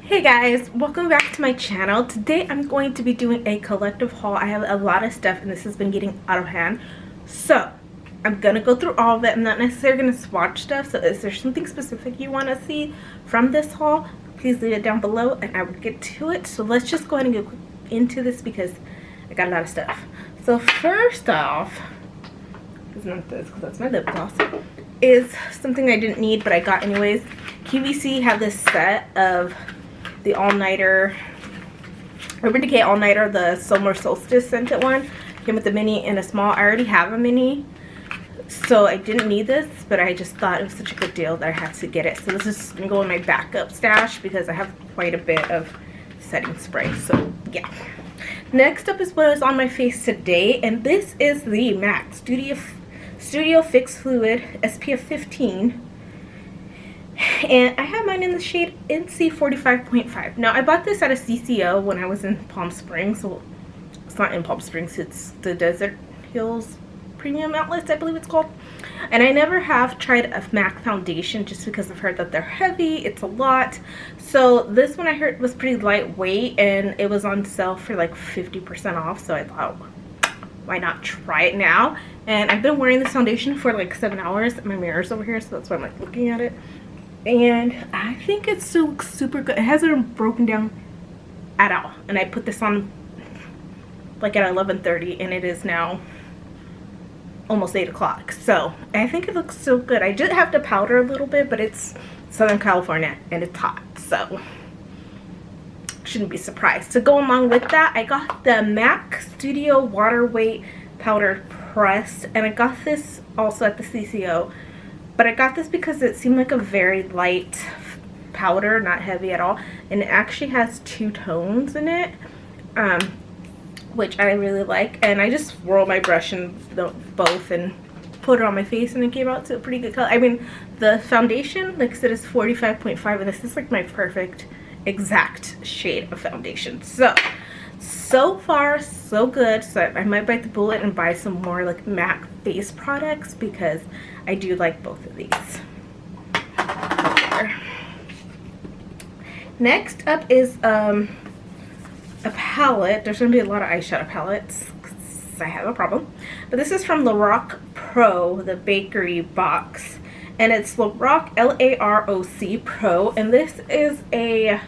Hey guys, welcome back to my channel. Today I'm going to be doing a collective haul. I have a lot of stuff and this has been getting out of hand. So I'm gonna go through all of it. I'm not necessarily gonna swatch stuff. So is there something specific you want to see from this haul? Please leave it down below and I will get to it. So let's just go ahead and get into this because I got a lot of stuff. So first off, it's not this because that's my lip gloss, is something I didn't need but I got anyways. QVC have this set of the all-nighter Urban Decay all-nighter, the summer solstice scented one. Came with the mini and a small. I already have a mini, so I didn't need this, but I just thought it was such a good deal that I had to get it. So this is gonna go in my backup stash because I have quite a bit of setting spray. So yeah. Next up is what is on my face today, and this is the MAC Studio Fix Fluid SPF 15. And I have mine in the shade NC 45.5. Now I bought this at a CCO when I was in Palm Springs. Well, it's not in Palm Springs, it's the Desert Hills Premium Outlets, I believe it's called. And I never have tried a MAC foundation just because I've heard that they're heavy, it's a lot. So this one I heard was pretty lightweight and it was on sale for like 50% off. So I thought, why not try it now? And I've been wearing this foundation for like 7 hours. My mirror's over here, so that's why I'm like looking at it. And I think it still looks super good. It hasn't broken down at all. And I put this on like at 11:30 and it is now almost 8 o'clock. So I think it looks so good. I did have to powder a little bit, but it's Southern California and it's hot, so shouldn't be surprised. To go along with that, I got the MAC Studio Water Weight Powder Press, and I got this also at the CCO. But I got this because it seemed like a very light powder, not heavy at all. And it actually has 2 tones in it, which I really like. And I just swirl my brush in both and put it on my face and it came out to a pretty good color. I mean, the foundation, like I said, is 45.5 and this is like my perfect exact shade of foundation. So far so good. So I might bite the bullet and buy some more like MAC face products because I do like both of these. Next up is a palette. There's going to be a lot of eyeshadow palettes because I have a problem. But this is from Lorac Pro, the bakery box. And it's Lorac, L-A-R-O-C Pro. And this is a,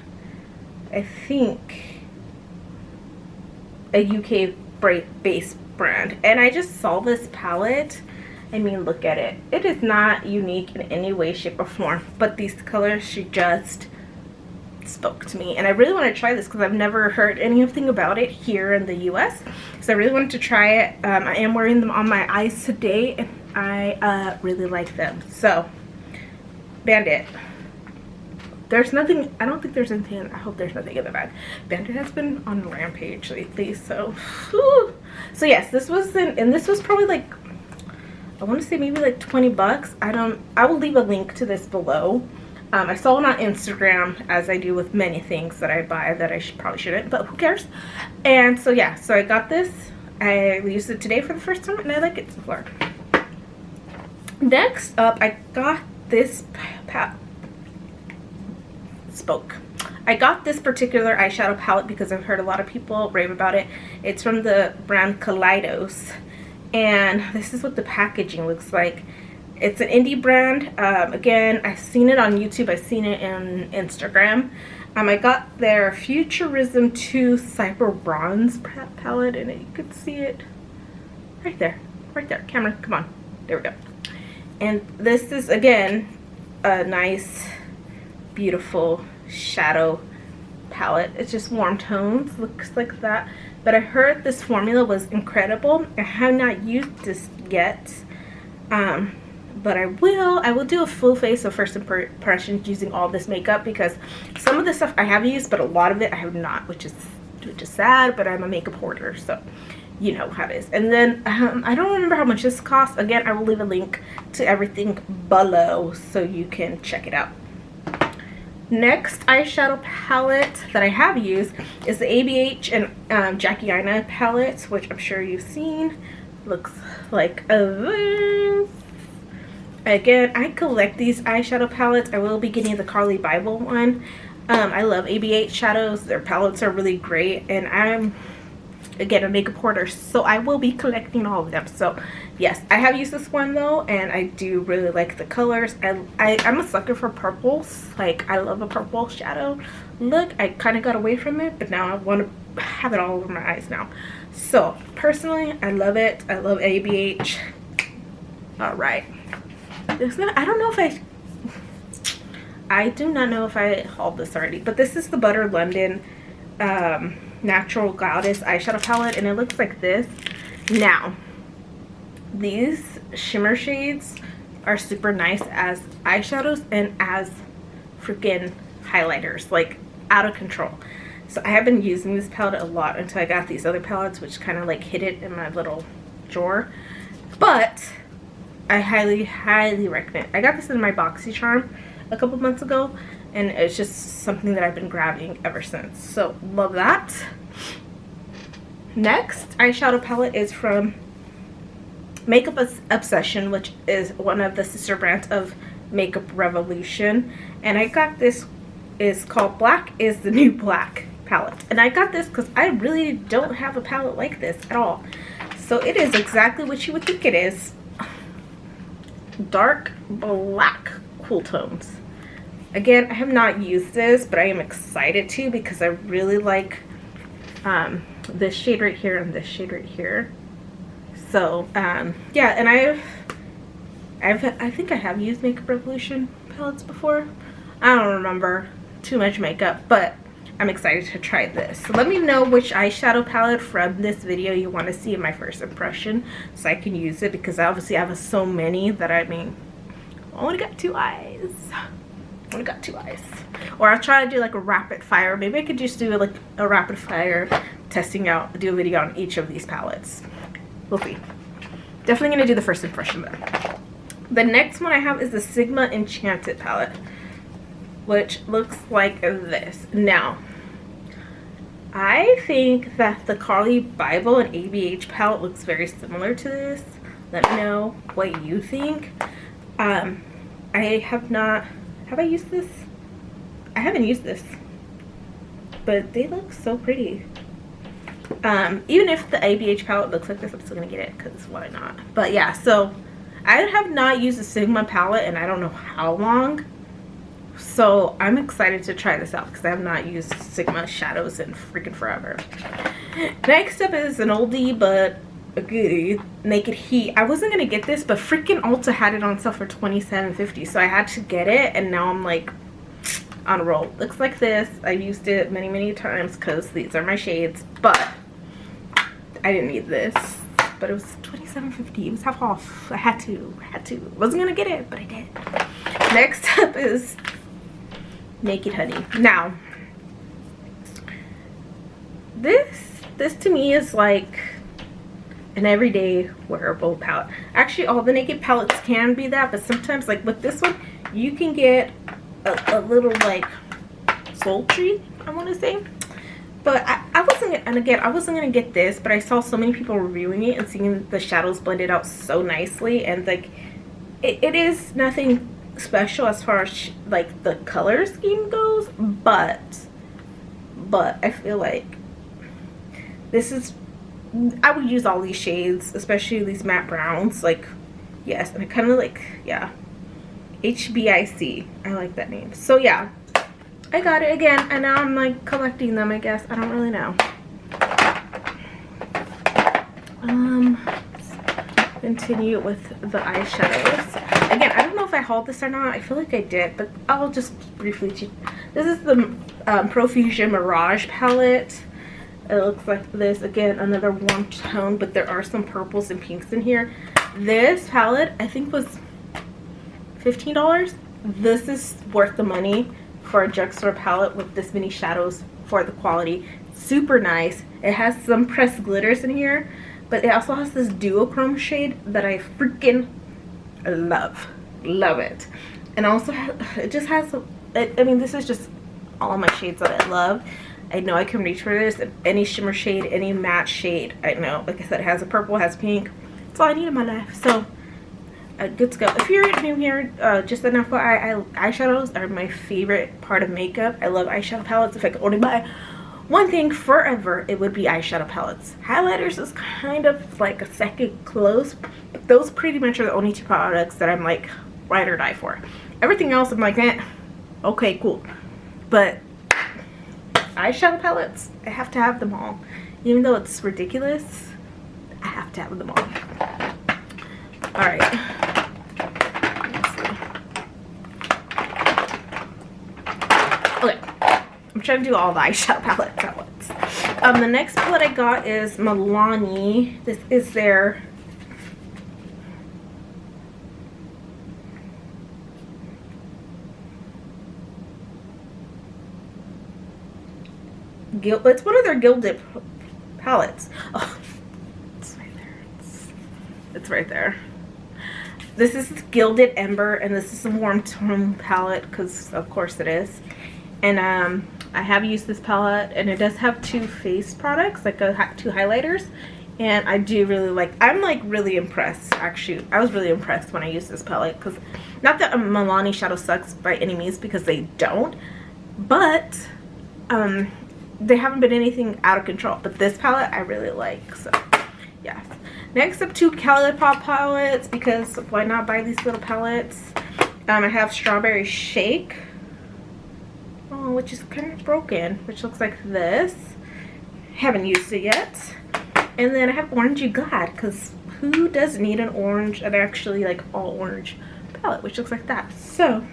I think, a UK based brand. And I just saw this palette. I mean, look at it. It is not unique in any way, shape, or form. But these colors, she just spoke to me. And I really want to try this because I've never heard anything about it here in the US. So I really wanted to try it. I am wearing them on my eyes today. And I really like them. So, Bandit. There's nothing, I don't think there's anything, I hope there's nothing in the bag. Bandit has been on a rampage lately, so, whew. So yes, this was, and this was probably like, I want to say maybe like 20 bucks. I will leave a link to this below. I saw it on Instagram, as I do with many things that I buy that I probably shouldn't, but who cares? And so yeah, so I got this. I used it today for the first time and I like it so far. Next up, I got this I got this particular eyeshadow palette because I've heard a lot of people rave about it. It's from the brand Kaleidos. And this is what the packaging looks like. It's an indie brand. Again, I've seen it on YouTube. I've seen it in Instagram. I got their Futurism 2 Cyber Bronze palette, and you can see it right there. Right there. Camera, come on. There we go. And this is, again, a nice, beautiful shadow palette. It's just warm tones. Looks like that. But I heard this formula was incredible. I have not used this yet, but I will do a full face of first impressions using all this makeup because some of the stuff I have used, but a lot of it I have not, which is sad. But I'm a makeup hoarder, so you know how it is. And then I don't remember how much this costs. Again, I will leave a link to everything below so you can check it out. Next eyeshadow palette that I have used is the ABH and Jackie Aina palettes, which I'm sure you've seen. Looks like this. Again, I collect these eyeshadow palettes. I will be getting the Carli Bybel one. I love ABH shadows. Their palettes are really great, and I'm, again, a makeup hoarder, so I will be collecting all of them. So yes, I have used this one though, and I do really like the colors. I'm a sucker for purples. Like, I love a purple shadow look. I kind of got away from it, but now I want to have it all over my eyes now. So personally, I love it. I love ABH. All right, there's not, I don't know if I do not know if I hauled this already, but this is the Butter London Natural Goddess eyeshadow palette, and it looks like this. Now, these shimmer shades are super nice as eyeshadows and as freaking highlighters, like out of control. So I have been using this palette a lot until I got these other palettes, which kind of like hid it in my little drawer. But I highly recommend. I got this in my BoxyCharm a couple months ago, and it's just something that I've been grabbing ever since. So love that. Next eyeshadow palette is from Makeup Obsession, which is one of the sister brands of Makeup Revolution, and I got this, is called Black is the New Black palette, and I got this because I really don't have a palette like this at all. So it is exactly what you would think it is. Dark black cool tones. Again, I have not used this, but I am excited to, because I really like this shade right here and this shade right here. So yeah, and I think I have used Makeup Revolution palettes before. I don't remember too much makeup, but I'm excited to try this. So let me know which eyeshadow palette from this video you want to see in my first impression, so I can use it, because I obviously have so many that, I mean, I only got 2 eyes. I only got 2 eyes. Or I'll try to do like a rapid fire. Maybe I could just do like a rapid fire testing out, do a video on each of these palettes. We'll see. Definitely gonna do the first impression though. The next one I have is the Sigma Enchanted palette, which looks like this. Now, I think that the Carli Bybel and ABH palette looks very similar to this. Let me know what you think. I have not, have I used this? I haven't used this, but they look so pretty. Even if the ABH palette looks like this, I'm still gonna get it, because why not? But yeah, so I have not used the Sigma palette in I don't know how long, so I'm excited to try this out, because I have not used Sigma shadows in freaking forever. Next up is an oldie but a goodie, Naked Heat. I wasn't gonna get this, but freaking Ulta had it on sale for $27.50, so I had to get it, and now I'm like on a roll. Looks like this. I've used it many times because these are my shades, but I didn't need this. But it was $27.50. It was half off. I had to. Wasn't gonna get it, but I did. Next up is Naked Honey. Now, this to me is like an everyday wearable palette. Actually, all the Naked palettes can be that, but sometimes, like with this one, you can get a little like sultry, I want to say. But I wasn't, and again, I wasn't gonna get this, but I saw so many people reviewing it and seeing the shadows blended out so nicely, and like it is nothing special as far as like the color scheme goes, but I feel like this is, I would use all these shades, especially these matte browns, like, yes, and I kind of like, yeah, HBIC, I like that name. So yeah, I got it again, and now I'm like collecting them, I guess. I don't really know. Let's continue with the eyeshadows. Again, I don't know if I hauled this or not. I feel like I did, but I'll just briefly check. This is the Profusion Mirage palette. It looks like this. Again, another warm tone, but there are some purples and pinks in here. This palette, I think, was $15. This is worth the money for a drugstore palette with this many shadows for the quality. Super nice. It has some pressed glitters in here, but it also has this duochrome shade that I freaking love it. And also it just has, I mean, this is just all my shades that I love. I know I can reach for this, any shimmer shade, any matte shade. I know, like I said, it has a purple, it has pink. That's all I need in my life. So good to go. If you're new here, just an FYI, eyeshadows are my favorite part of makeup. I love eyeshadow palettes. If I could only buy one thing forever, it would be eyeshadow palettes. Highlighters is kind of like a second close, but those pretty much are the only two products that I'm like ride or die for. Everything else I'm like, okay, cool. But eyeshadow palettes, I have to have them all. Even though it's ridiculous, I have to have them all. Alright. Okay. I'm trying to do all the eyeshadow palettes at once. The next palette I got is Milani. This is their it's one of their gilded palettes. Oh, it's right there. It's right there. This is Gilded Ember, and this is a warm tone palette because of course it is. And I have used this palette, and it does have two face products, like two highlighters, and I do really like. I'm like really impressed. Actually, I was really impressed when I used this palette, because not that Milani shadow sucks by any means, because they don't, but they haven't been anything out of control. But this palette I really like. So yeah. Next up, two ColourPop palettes, because why not buy these little palettes? I have Strawberry Shake, which is kind of broken, which looks like this. Haven't used it yet. And then I have Orangey Glad, because who doesn't need an orange, an actually like all orange palette, which looks like that. So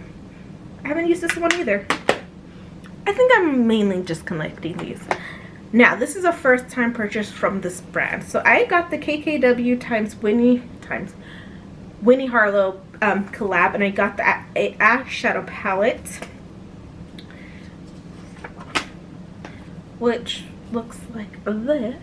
I haven't used this one either. I think I'm mainly just collecting these. Now, this is a first time purchase from this brand. So I got the KKW times Winnie Harlow collab, and I got the eyeshadow palette, which looks like this.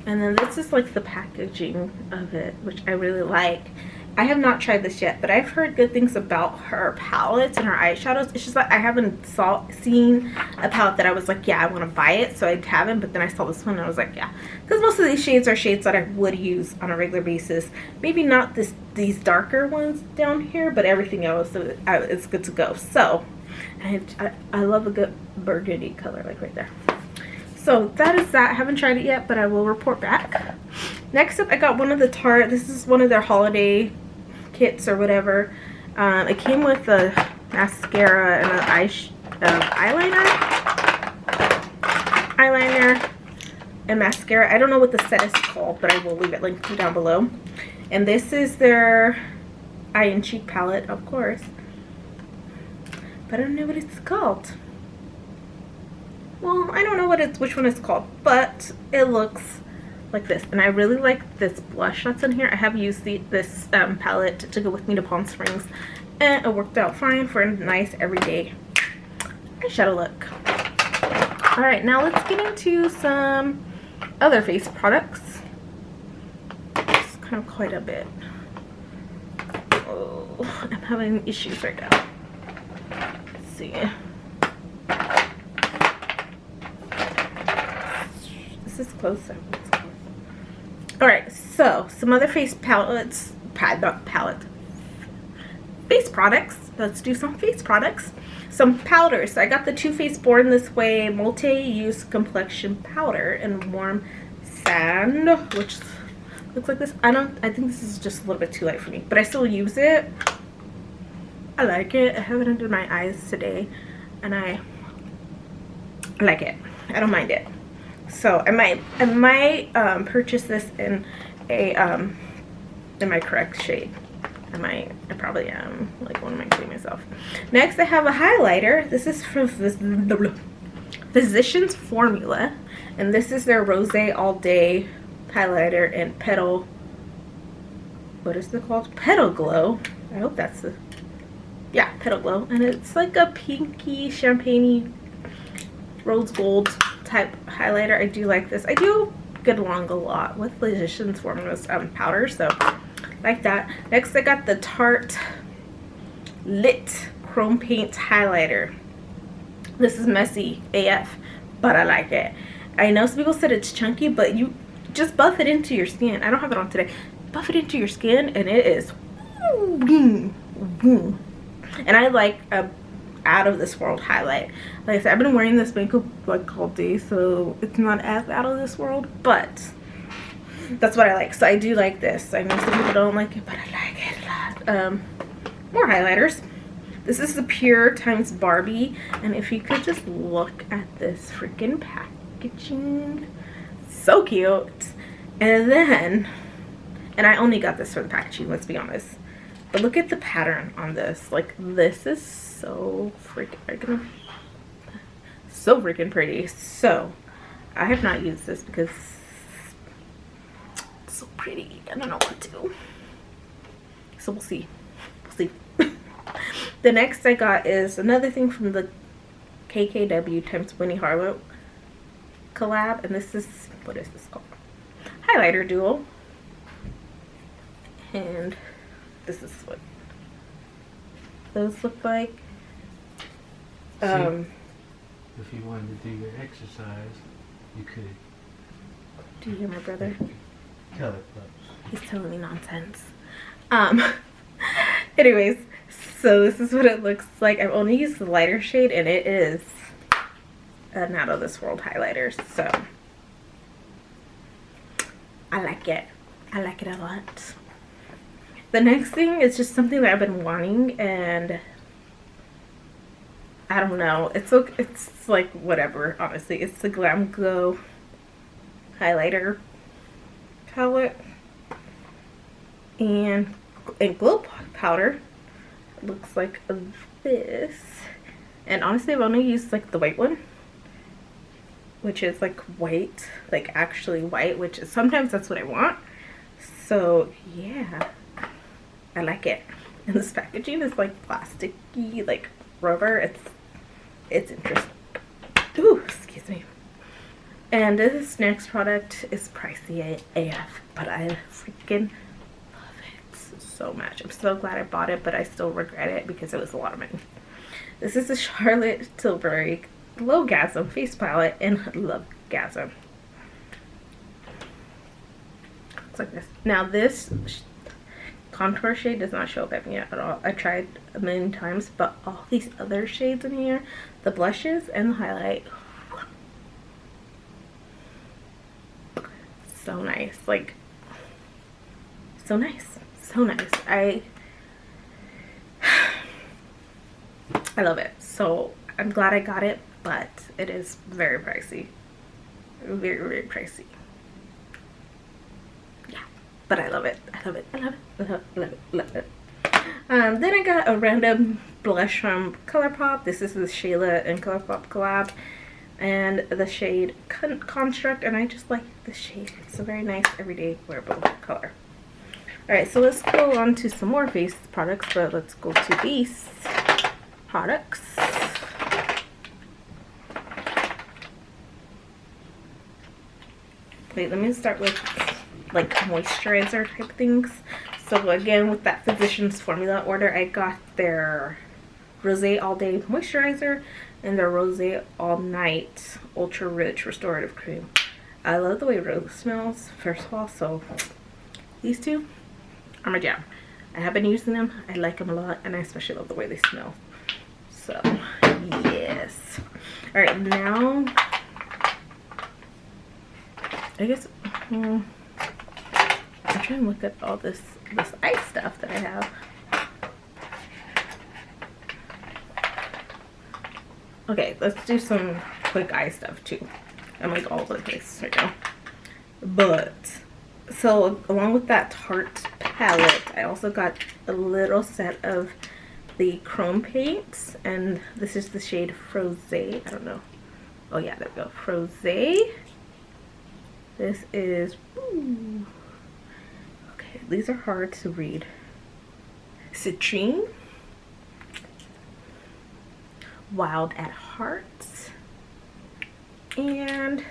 And then this is like the packaging of it, which I really like. I have not tried this yet, but I've heard good things about her palettes and her eyeshadows. It's just like I haven't seen a palette that I was like, yeah, I want to buy it, so I haven't. But then I saw this one and I was like, yeah, because most of these shades are shades that I would use on a regular basis. Maybe not these darker ones down here, but everything else is good to go. So I love a good burgundy color, like right there. So that is that. I haven't tried it yet, but I will report back. Next up, I got one of the Tarte. This is one of their holiday kits or whatever. It came with a mascara and an eyeliner and mascara. I don't know what the set is called, but I will leave it linked down below. And this is their eye and cheek palette, of course. But I don't know what it's called. Well, I don't know which one it's called, but it looks like this. And I really like this blush that's in here. I have used this palette to go with me to Palm Springs, and it worked out fine for a nice everyday eyeshadow look. Alright, now let's get into some other face products. It's kind of quite a bit. Oh, I'm having issues right now. Let's see. This is closer. Alright, so some other face palettes, face products. Let's do some face products. Some powders. I got the Too Faced Born This Way multi-use complexion powder in warm sand, which looks like this. I think this is just a little bit too light for me, but I still use it. I like it. I have it under my eyes today, and I like it. I don't mind it. So I might purchase this in my correct shade. I probably am. Like, what am I kidding myself? Next, I have a highlighter. This is from Physicians Formula, and this is their Rose All Day highlighter in Petal. What is it called? Petal Glow. I hope that's the. Yeah, Petal Glow, and it's like a pinky, champagne-y, rose gold type highlighter. I do like this. I do get along a lot with Physicians Formula's powder, so like that. Next, I got the Tarte Lit Chrome Paint highlighter. This is messy AF, but I like it. I know some people said it's chunky, but you just buff it into your skin. I don't have it on today. buff it into your skin, and it is and I like a out of this world highlight. Like I said, I've been wearing this makeup like all day, so it's not as out of this world, but that's what I like. So I do like this. I know some people don't like it, but I like it a lot. More highlighters. This is the Pure times Barbie, and if you could just look at this freaking packaging, so cute. And then, and I only got this for the packaging, let's be honest, but look at the pattern on this. Like, this is so freaking pretty. So I have not used this because it's so pretty. I don't know what to do, so we'll see. The next I got is another thing from the KKW times Winnie Harlow collab, and this is, what is this called? Highlighter Duo. And this is what those look like. If you wanted to do your exercise, you could. Do you hear my brother? Color clubs. He's telling me nonsense. Anyways, so this is what it looks like. I've only used the lighter shade, and it is an out of this world highlighter, so I like it. I like it a lot. The next thing is just something that I've been wanting, and I don't know. It's like whatever, honestly. It's the Glam Glow highlighter palette and glow powder. It looks like this, and honestly I've only used like the white one, which is like white, like actually white, which is sometimes that's what I want. So yeah, I like it. And this packaging is like plasticky, like rubber. It's interesting. Ooh, excuse me. And this next product is pricey AF, but I freaking love it so much. I'm so glad I bought it, but I still regret it because it was a lot of money. This is the Charlotte Tilbury Glowgasm face palette in Lovegasm. Looks like this. Now this contour shade does not show up at me at all. I tried a million times, but all these other shades in here, the blushes and the highlight, so nice. Like, so nice, so nice. I love it. So I'm glad I got it, but it is very pricey, very pricey. Yeah, but I love it. I love it. I love it. Love it. Then I got a random blush from ColourPop. This is the Shayla and ColourPop collab, and the shade Construct, and I just like the shade. It's a very nice everyday wearable color. Alright, so let's go on to some more face products, but let's go to these products. Wait, let me start with like moisturizer type things. So again, with that Physicians Formula order, I got their Rosé All Day Moisturizer and their Rosé All Night Ultra Rich Restorative Cream. I love the way rose smells, first of all, so these two are my jam. I have been using them. I like them a lot, and I especially love the way they smell. So, yes. Alright, now, I guess, I'm trying to look at all this eye stuff that I have. Okay, let's do some quick eye stuff too. I'm like all over the place right now. But, so along with that Tarte palette, I also got a little set of the chrome paints, and this is the shade Frosé. I don't know. Oh yeah, there we go. Frosé. This is, ooh. Okay, these are hard to read. Citrine. Wild at Heart. And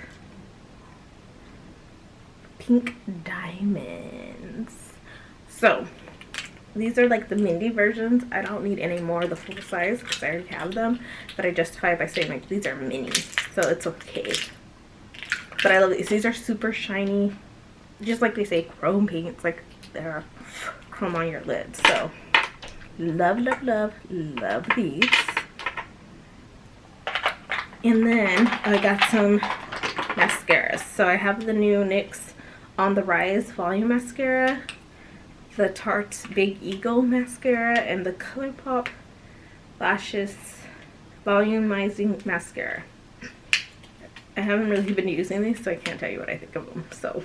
Pink Diamonds. So these are like the Mindy versions. I don't need any more of the full size because I already have them, but I justify it by saying like these are mini, so it's okay. But I love these. These are super shiny, just like they say, chrome paints. Like, their chrome on your lid. So love, love, love, love these. And then I got some mascaras. So I have the new NYX On the Rise Volume Mascara, the Tarte Big Eagle Mascara, and the ColourPop Lashes Volumizing Mascara. I haven't really been using these, so I can't tell you what I think of them. So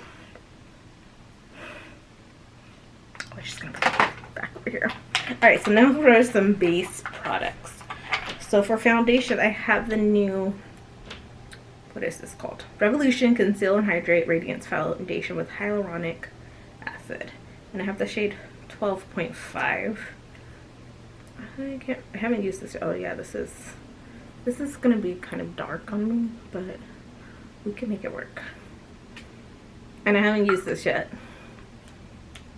I'm just gonna put them back over here. Alright, so now for some base products. So for foundation, I have the new, what is this called? Revolution Conceal and Hydrate Radiance Foundation with Hyaluronic Acid. And I have the shade 12.5. I haven't used this. Oh yeah, this is gonna be kind of dark on me, but we can make it work. And I haven't used this yet.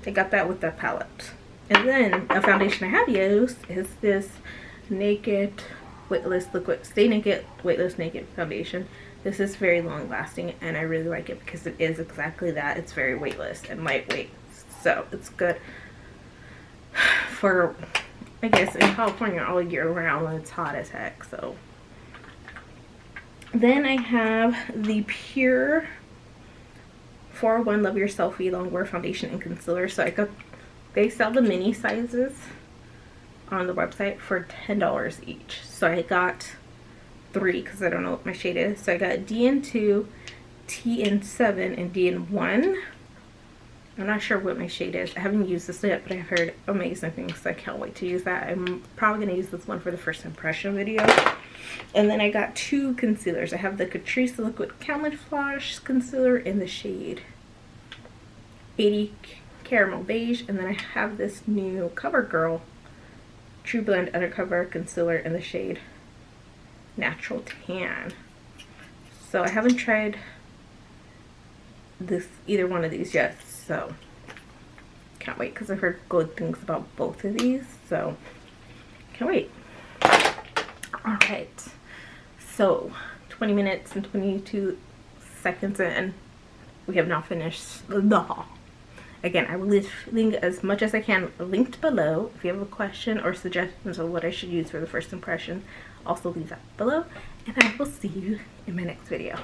I got that with that palette. And then a foundation I have used is this Naked Weightless Liquid Stay Naked Weightless Naked Foundation. This is very long lasting and I really like it because it is exactly that. It's very weightless and lightweight. So it's good for, I guess, in California all year round when it's hot as heck. So then I have the Pure 401 Love Your Selfie Longwear Foundation and Concealer. So I got, they sell the mini sizes on the website for $10 each. So I got 3 because I don't know what my shade is. So I got DN2, TN7, and DN1. I'm not sure what my shade is. I haven't used this yet, but I've heard amazing things, so I can't wait to use that. I'm probably going to use this one for the first impression video. And then I got 2 concealers. I have the Catrice Liquid Camouflage Concealer in the shade 80 Caramel Beige. And then I have this new CoverGirl True Blend Undercover Concealer in the shade Natural Tan. So I haven't tried either one of these yet, so can't wait because I've heard good things about both of these, so can't wait. Alright, so 20 minutes and 22 seconds in, we have now finished the haul. Again, I will leave as much as I can linked below. If you have a question or suggestions of what I should use for the first impression, also leave that below. And I will see you in my next video.